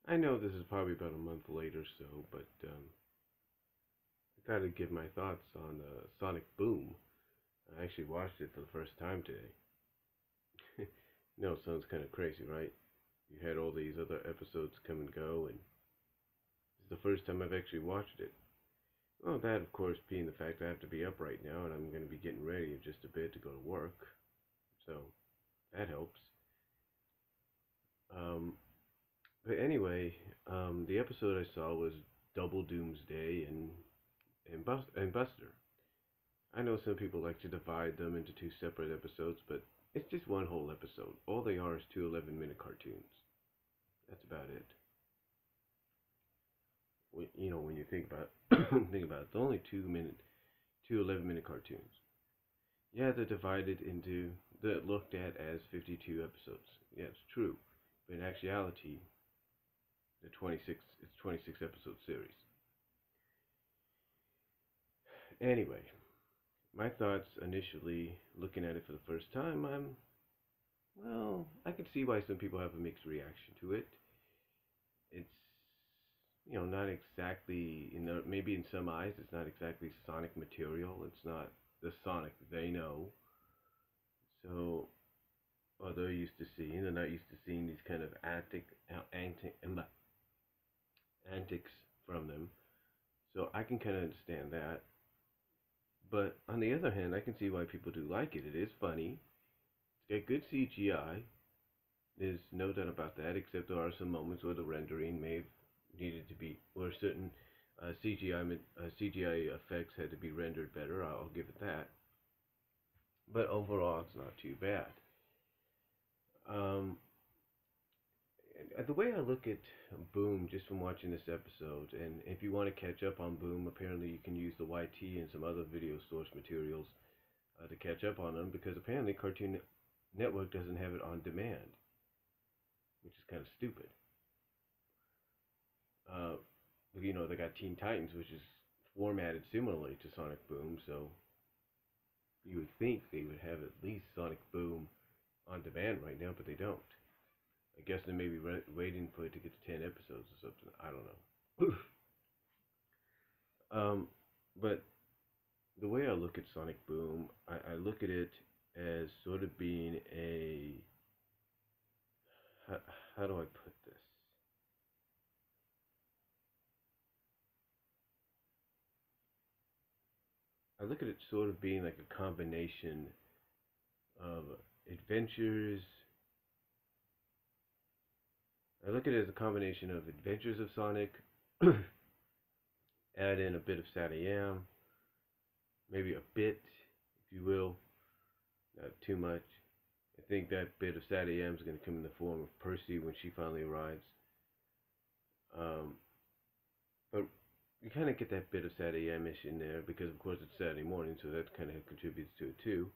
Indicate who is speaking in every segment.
Speaker 1: I know this is probably about a month late or so, but I thought I'd give my thoughts on Sonic Boom. I actually watched it for the first time today. No, it sounds kind of crazy, right? You had all these other episodes come and go, and it's the first time I've actually watched it. Well, that, of course, being the fact I have to be up right now, and I'm going to be getting ready in just a bit to go to work, so that helps. Um, but anyway, the episode I saw was Double Doomsday and Buster. I know some people like to divide them into two separate episodes, but it's just one whole episode. All they are is two 11-minute cartoons. That's about it. When you think about think about it, it's only 2 11-minute cartoons. Yeah, they're divided into they're looked at as 52 episodes. Yeah, it's true, but in actuality, the 26 it's 26 episode series. Anyway, my thoughts initially looking at it for the first time, I can see why some people have a mixed reaction to it. It's not exactly maybe in some eyes it's not exactly Sonic material. It's not the Sonic they know. So or they're used to seeing. They're not used to seeing these kind of antics from them. So I can kind of understand that. But on the other hand, I can see why people do like it. It is funny. It's got good CGI. There's no doubt about that, except there are some moments where the rendering may have needed to be, where certain CGI effects had to be rendered better. I'll give it that. But overall, it's not too bad. Um, the way I look at Boom, just from watching this episode, and if you want to catch up on Boom, apparently you can use the YT and some other video source materials to catch up on them, because apparently Cartoon Network doesn't have it on demand, which is kind of stupid. Uh, they got Teen Titans, which is formatted similarly to Sonic Boom, so you would think they would have at least Sonic Boom on demand right now, but they don't. I guess they may be waiting for it to get to 10 episodes or something. I don't know. But the way I look at Sonic Boom, I look at it as sort of being how, how do I put this? I look at it sort of being like a combination of adventures. I look at it as a combination of Adventures of Sonic, add in a bit of SatAM, maybe a bit, if you will, not too much. I think that bit of SatAM is going to come in the form of Percy when she finally arrives. Um, but you kind of get that bit of SatAM-ish in there because, of course, it's Saturday morning, so that kind of contributes to it too.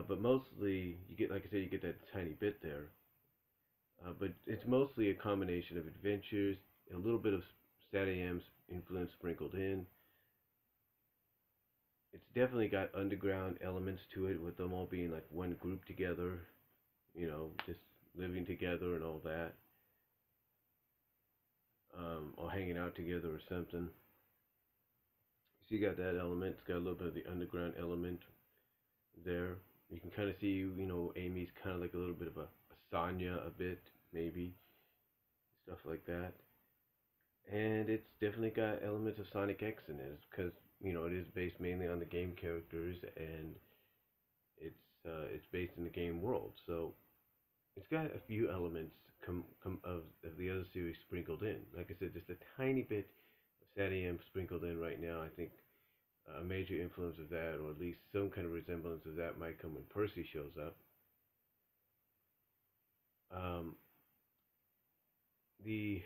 Speaker 1: But mostly, you get, like I said, you get that tiny bit there. But it's mostly a combination of adventures, a little bit of SatAM's influence sprinkled in. It's definitely got underground elements to it, with them all being like one group together, just living together and all that, or hanging out together or something. So you got that element. It's got a little bit of the underground element there. You can kind of see, Amy's kind of like a little bit of a Sonya a bit, maybe, stuff like that. And it's definitely got elements of Sonic X in it because it is based mainly on the game characters, and it's based in the game world. So it's got a few elements of the other series sprinkled in. Like I said, just a tiny bit of SatAM sprinkled in right now. I think a major influence of that, or at least some kind of resemblance of that, might come when Percy shows up. Um, the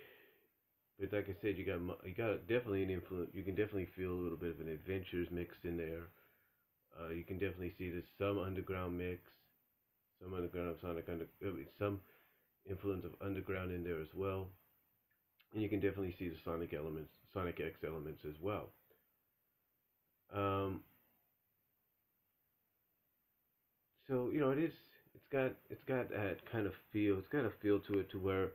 Speaker 1: but like I said, you got definitely an influence. You can definitely feel a little bit of an adventures mixed in there. You can definitely see there's some underground mix, some underground of some influence of underground in there as well, and you can definitely see the Sonic X elements as well. Um, so it's got that kind of feel. It's got a feel to it to where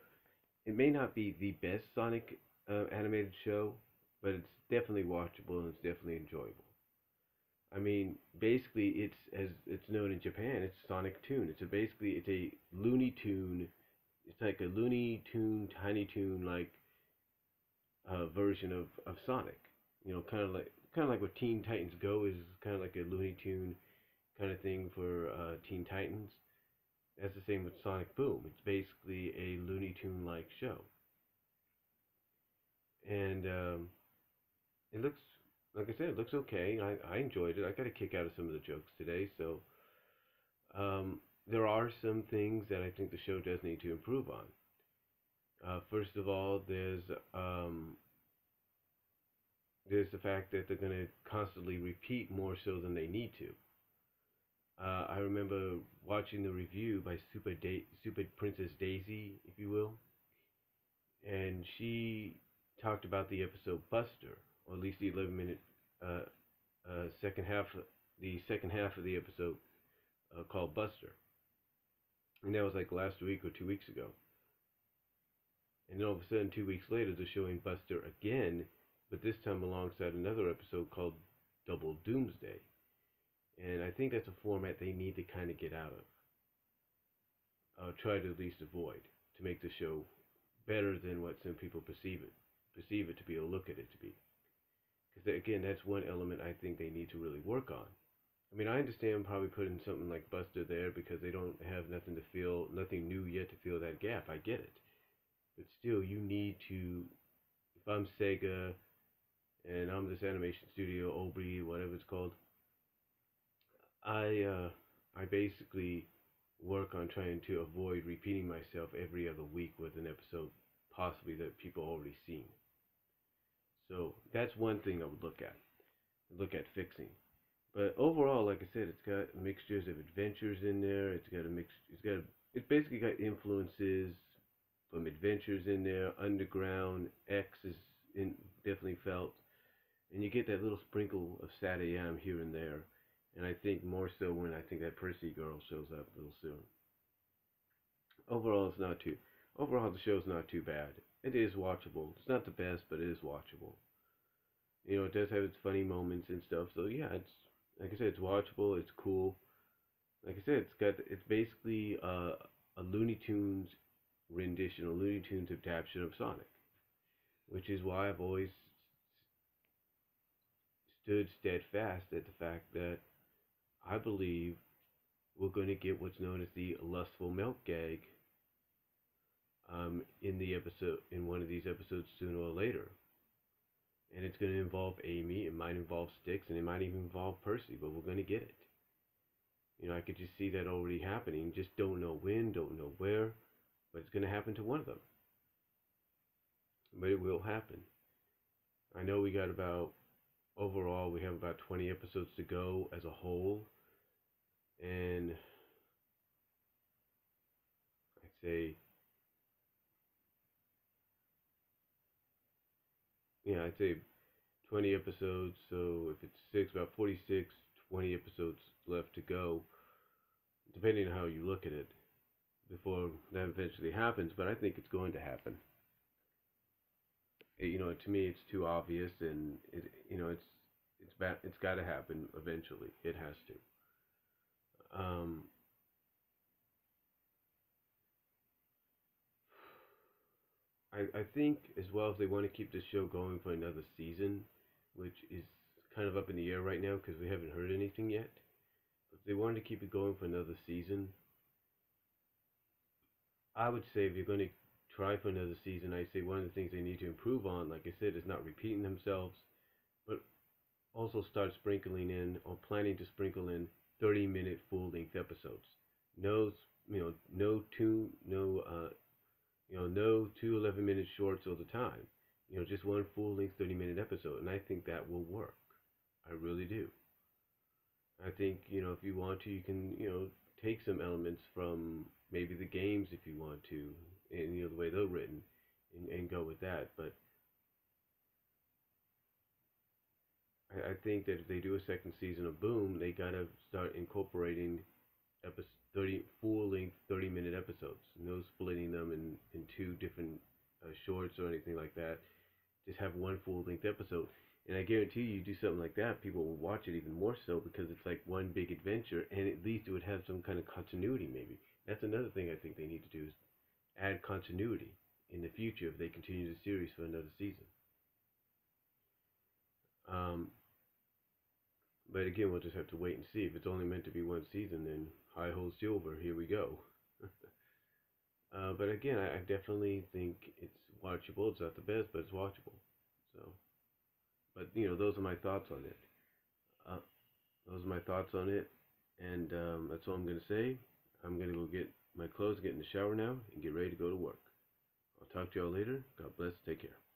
Speaker 1: it may not be the best Sonic animated show, but it's definitely watchable and it's definitely enjoyable. I mean, basically, it's as it's known in Japan. It's Sonic Toon. It's a Looney Tune. It's like a Looney Tune, Tiny Toon like version of Sonic. You know, kind of like what Teen Titans Go is, kind of like a Looney Tune kind of thing for Teen Titans. That's the same with Sonic Boom. It's basically a Looney Tune like show, and it looks, like I said, it looks okay. I enjoyed it. I got a kick out of some of the jokes today. So there are some things that I think the show does need to improve on. First of all, there's the fact that they're going to constantly repeat more so than they need to. I remember watching the review by Super Princess Daisy, if you will, and she talked about the episode Buster, or at least the 11-minute uh, second half, the second half of the episode called Buster, and that was like last week or 2 weeks ago. And then all of a sudden, 2 weeks later, they're showing Buster again, but this time alongside another episode called Double Doomsday. And I think that's a format they need to kind of get out of, try to at least avoid, to make the show better than what some people perceive it to be, or look at it to be. Because again, that's one element I think they need to really work on. I mean, I understand probably putting something like Buster there because they don't have nothing new yet to fill that gap. I get it, but still, you need to. If I'm Sega and I'm this animation studio, Obi, whatever it's called, I basically work on trying to avoid repeating myself every other week with an episode possibly that people already seen. So that's one thing I would look at fixing. But overall, like I said, it's got mixtures of adventures in there. It's basically got influences from adventures in there. Underground X is in definitely felt, and you get that little sprinkle of Sad AM here and there. And I think more so when I think that Percy girl shows up a little soon. Overall, it's not too. Overall, the show's not too bad. It is watchable. It's not the best, but it is watchable. You know, it does have its funny moments and stuff. So yeah, it's like I said, it's watchable. It's cool. Like I said, it's basically a Looney Tunes rendition, a Looney Tunes adaptation of Sonic, which is why I've always stood steadfast at the fact that I believe we're going to get what's known as the lustful milk gag in one of these episodes sooner or later. And it's going to involve Amy, it might involve Styx, and it might even involve Percy, but we're going to get it. You know, I could just see that already happening. Just don't know when, don't know where, but it's going to happen to one of them. But it will happen. I know overall, we have about 20 episodes to go as a whole. And I'd say, I'd say 20 episodes. So if it's about 46, 20 episodes left to go, depending on how you look at it, before that eventually happens. But I think it's going to happen. To me, it's too obvious, and it's got to happen eventually. It has to. I think as well, if they want to keep the show going for another season, which is kind of up in the air right now because we haven't heard anything yet. If they wanted to keep it going for another season, I would say if you're going to try for another season, I'd say one of the things they need to improve on, like I said, is not repeating themselves, but also start sprinkling in or planning to sprinkle in 30-minute full-length episodes. No, no two, no two 11-minute shorts all the time. Just one full-length 30-minute episode, and I think that will work. I really do. I think, if you want to, you can, take some elements from maybe the games if you want to, and, the way they're written, and go with that. But I think that if they do a second season of Boom, they gotta start incorporating full-length 30-minute episodes. No splitting them in two different shorts or anything like that. Just have one full-length episode. And I guarantee you do something like that, people will watch it even more so because it's like one big adventure, and at least it would have some kind of continuity maybe. That's another thing I think they need to do is add continuity in the future if they continue the series for another season. Um, but again, we'll just have to wait and see. If it's only meant to be one season, then hi ho silver, here we go. But again, I definitely think it's watchable. It's not the best, but it's watchable. So, but those are my thoughts on it. Uh, those are my thoughts on it, and that's all I'm gonna say. I'm gonna go get my clothes, get in the shower now, and get ready to go to work. I'll talk to y'all later. God bless. Take care.